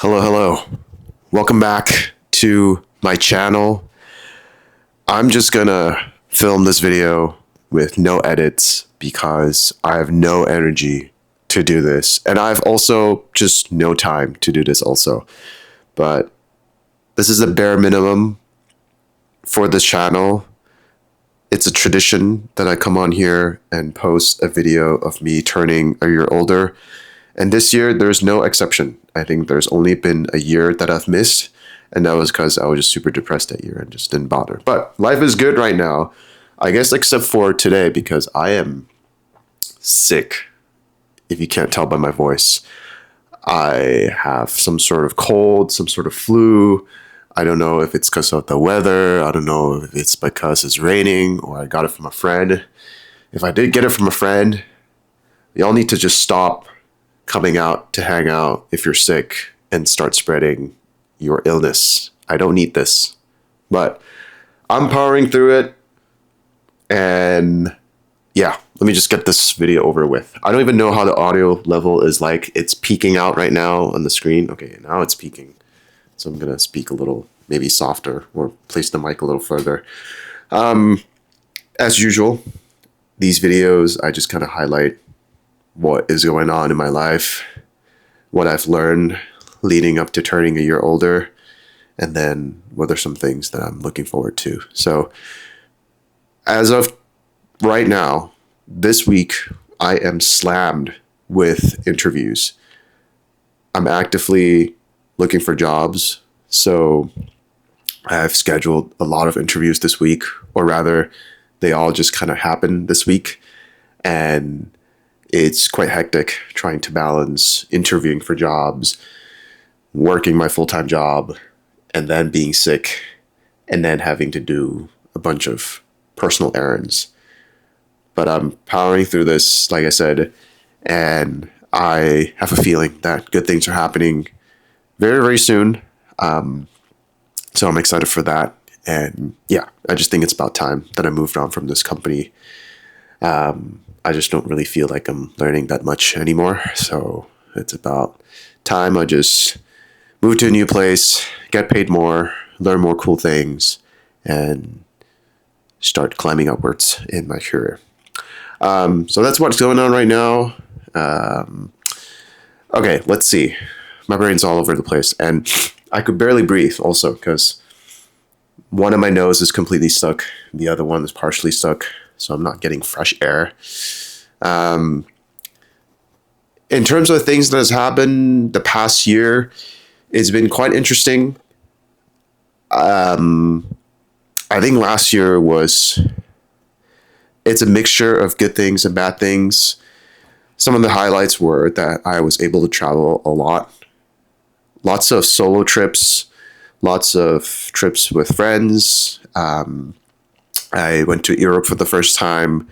Hello, hello. Welcome back to my channel. I'm just gonna film this video with no edits because I have no energy to do this. And I've also just no time to do this also. But this is the bare minimum for this channel. It's a tradition that I come on here and post a video of me turning a year older. And this year, there's no exception. I think there's only been a year that I've missed, and that was because I was just super depressed that year and just didn't bother. But life is good right now, I guess, except for today because I am sick, if you can't tell by my voice. I have some sort of cold, some sort of flu. I don't know if it's because of the weather. I don't know if it's because it's raining or I got it from a friend. If I did get it from a friend, y'all need to just stop coming out to hang out if you're sick and start spreading your illness. I don't need this, but I'm powering through it. And yeah, let me just get this video over with. I don't even know how the audio level is like. It's peaking out right now on the screen. Okay, now it's peaking. So I'm gonna speak a little, maybe softer or place the mic a little further. As usual, these videos, I just kind of highlight what is going on in my life, what I've learned leading up to turning a year older, and then what are some things that I'm looking forward to. So as of right now, this week, I am slammed with interviews. I'm actively looking for jobs. So I've scheduled a lot of interviews this week, or rather, they all just kind of happened this week. And it's quite hectic trying to balance interviewing for jobs, working my full-time job, and then being sick, and then having to do a bunch of personal errands. But I'm powering through this, like I said, and I have a feeling that good things are happening very, very soon. So I'm excited for that. And yeah, I just think it's about time that I moved on from this company. I just don't really feel like I'm learning that much anymore. So it's about time I just move to a new place, get paid more, learn more cool things, and start climbing upwards in my career. So that's what's going on right now. Okay, let's see. My brain's all over the place. And I could barely breathe also because one of my nose is completely stuck. The other one is partially stuck. So I'm not getting fresh air. In terms of things that has happened the past year, it's been quite interesting. I think last year it's a mixture of good things and bad things. Some of the highlights were that I was able to travel a lot. Lots of solo trips, lots of trips with friends. I went to Europe for the first time,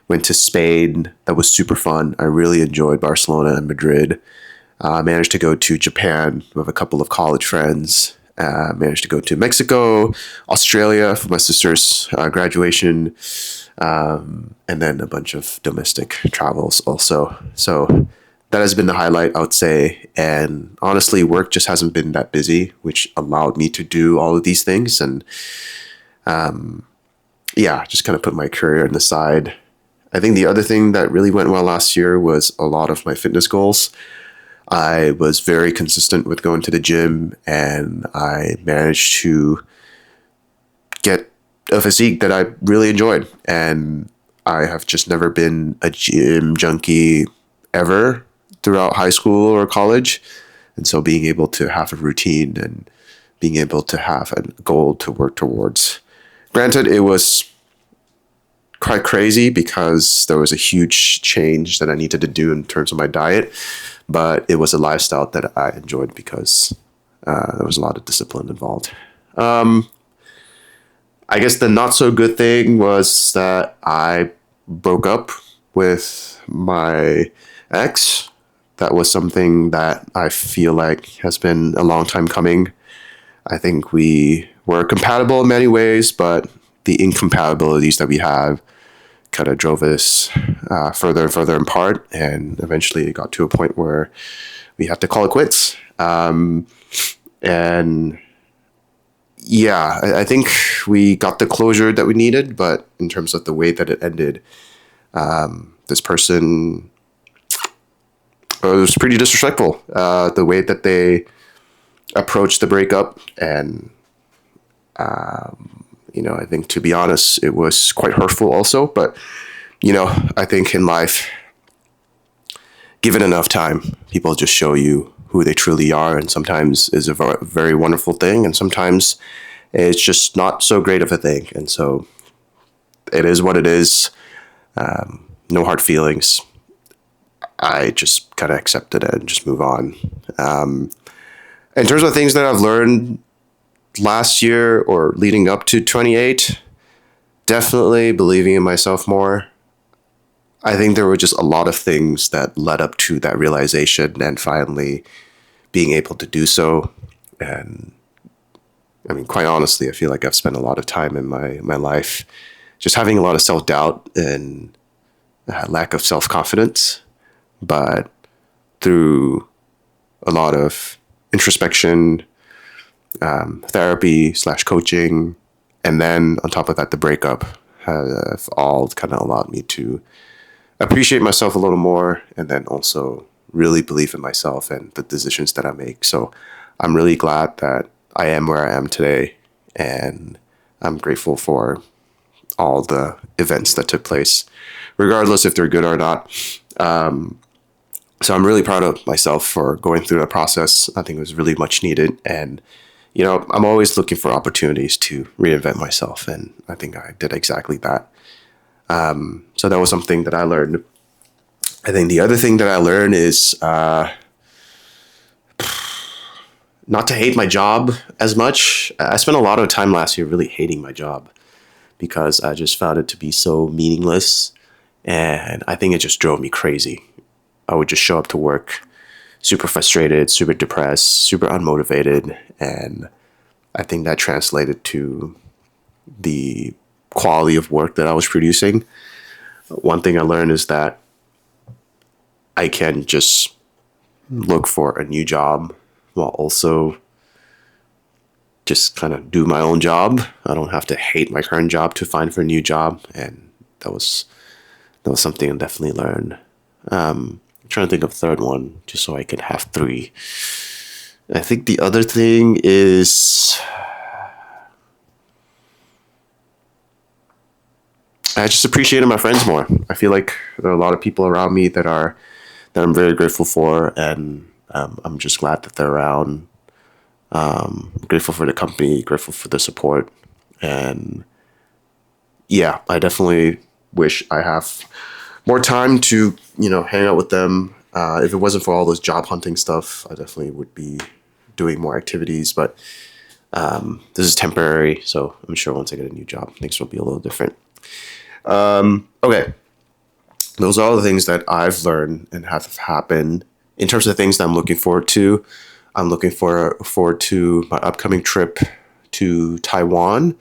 went to Spain. That was super fun. I really enjoyed Barcelona and Madrid. Managed to go to Japan with a couple of college friends. Managed to go to Mexico, Australia for my sister's graduation, and then a bunch of domestic travels also. So that has been the highlight, I would say. And honestly, work just hasn't been that busy, which allowed me to do all of these things. And yeah, just kind of put my career on the side. I think the other thing that really went well last year was a lot of my fitness goals. I was very consistent with going to the gym, and I managed to get a physique that I really enjoyed. And I have just never been a gym junkie ever throughout high school or college. And so being able to have a routine and being able to have a goal to work towards. Granted, it was quite crazy because there was a huge change that I needed to do in terms of my diet, but it was a lifestyle that I enjoyed because there was a lot of discipline involved. I guess the not so good thing was that I broke up with my ex. That was something that I feel like has been a long time coming. I think we were compatible in many ways, but the incompatibilities that we have kind of drove us further and further apart. And eventually it got to a point where we had to call it quits. And yeah, I think we got the closure that we needed, but in terms of the way that it ended, this person it was pretty disrespectful. The way that they approached the breakup, and I think, to be honest, it was quite hurtful also. But I think in life, given enough time, people just show you who they truly are, and sometimes is a very wonderful thing, and sometimes it's just not so great of a thing. And so it is what it is. No hard feelings. I just kind of accepted it and just move on. In terms of things that I've learned last year or leading up to 28, definitely believing in myself more. I think there were just a lot of things that led up to that realization and finally being able to do so. And I mean, quite honestly, I feel like I've spent a lot of time in my life just having a lot of self-doubt and lack of self-confidence. But through a lot of introspection, therapy / coaching, and then on top of that, the breakup have all kind of allowed me to appreciate myself a little more, and then also really believe in myself and the decisions that I make. So I'm really glad that I am where I am today, and I'm grateful for all the events that took place, regardless if they're good or not. So I'm really proud of myself for going through that process. I think it was really much needed. And, I'm always looking for opportunities to reinvent myself. And I think I did exactly that. So that was something that I learned. I think the other thing that I learned is not to hate my job as much. I spent a lot of time last year really hating my job because I just found it to be so meaningless. And I think it just drove me crazy. I would just show up to work super frustrated, super depressed, super unmotivated. And I think that translated to the quality of work that I was producing. One thing I learned is that I can just look for a new job while also just kind of do my own job. I don't have to hate my current job to find for a new job. And that was something I definitely learned. I'm trying to think of a third one just so I can have three. I think the other thing is I just appreciated my friends more. I feel like there are a lot of people around me that I'm very grateful for, and I'm just glad that they're around. Grateful for the company, grateful for the support, and yeah, I definitely wish I have more time to hang out with them. If it wasn't for all those job hunting stuff, I definitely would be doing more activities. But this is temporary, so I'm sure once I get a new job, things will be a little different. Okay, those are all the things that I've learned and have happened. In terms of things that I'm looking forward to, I'm looking forward to my upcoming trip to Taiwan,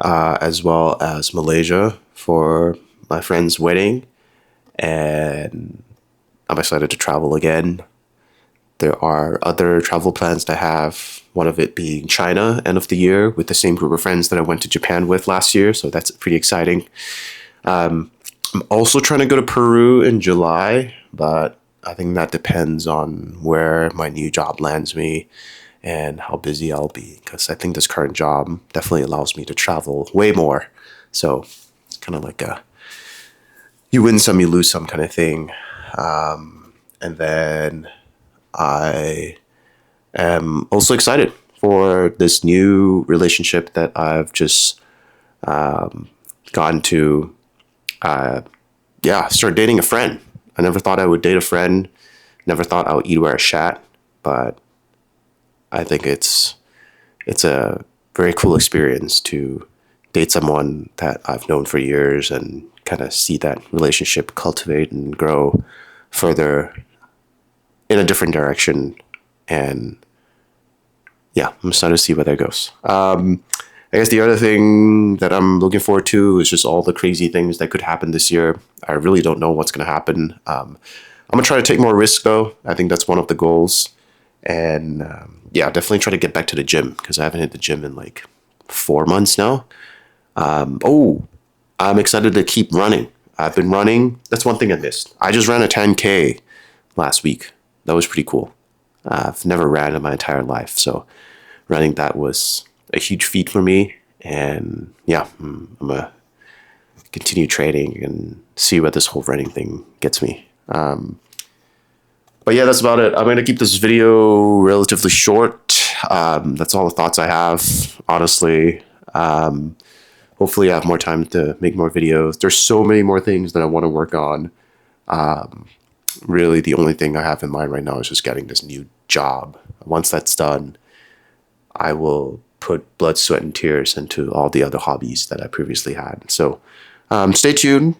as well as Malaysia for my friend's wedding. And I'm excited to travel again. There are other travel plans to have, one of it being China, end of the year, with the same group of friends that I went to Japan with last year. So that's pretty exciting. I'm also trying to go to Peru in July, but I think that depends on where my new job lands me and how busy I'll be, because I think this current job definitely allows me to travel way more. So it's kind of like you win some, you lose some kind of thing. And then I am also excited for this new relationship that I've just gone to. Start dating a friend. I never thought I would date a friend. Never thought I would eat, wear, a shat. But I think it's a very cool experience to date someone that I've known for years and kind of see that relationship cultivate and grow further in a different direction. And yeah, I'm excited to see where that goes. I guess the other thing that I'm looking forward to is just all the crazy things that could happen this year. I really don't know what's going to happen. I'm I'm gonna try to take more risks though. I think that's one of the goals. And yeah, definitely try to get back to the gym because I haven't hit the gym in like 4 months now. Oh, I'm excited to keep running. I've been running. That's one thing I missed. I just ran a 10K last week. That was pretty cool. I've never ran in my entire life, so running that was a huge feat for me. And yeah, I'm gonna continue training and see what this whole running thing gets me. But yeah, that's about it. I'm going to keep this video relatively short. That's all the thoughts I have, honestly. Hopefully I have more time to make more videos. There's so many more things that I want to work on. Really, the only thing I have in mind right now is just getting this new job. Once that's done, I will put blood, sweat, and tears into all the other hobbies that I previously had. So stay tuned.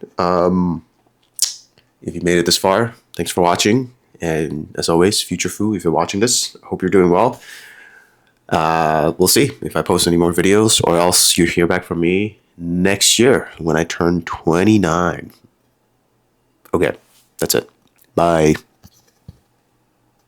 If you made it this far, thanks for watching. And as always, Future Fu, if you're watching this, I hope you're doing well. We'll see if I post any more videos, or else you hear back from me next year when I turn 29. Okay, that's it. Bye.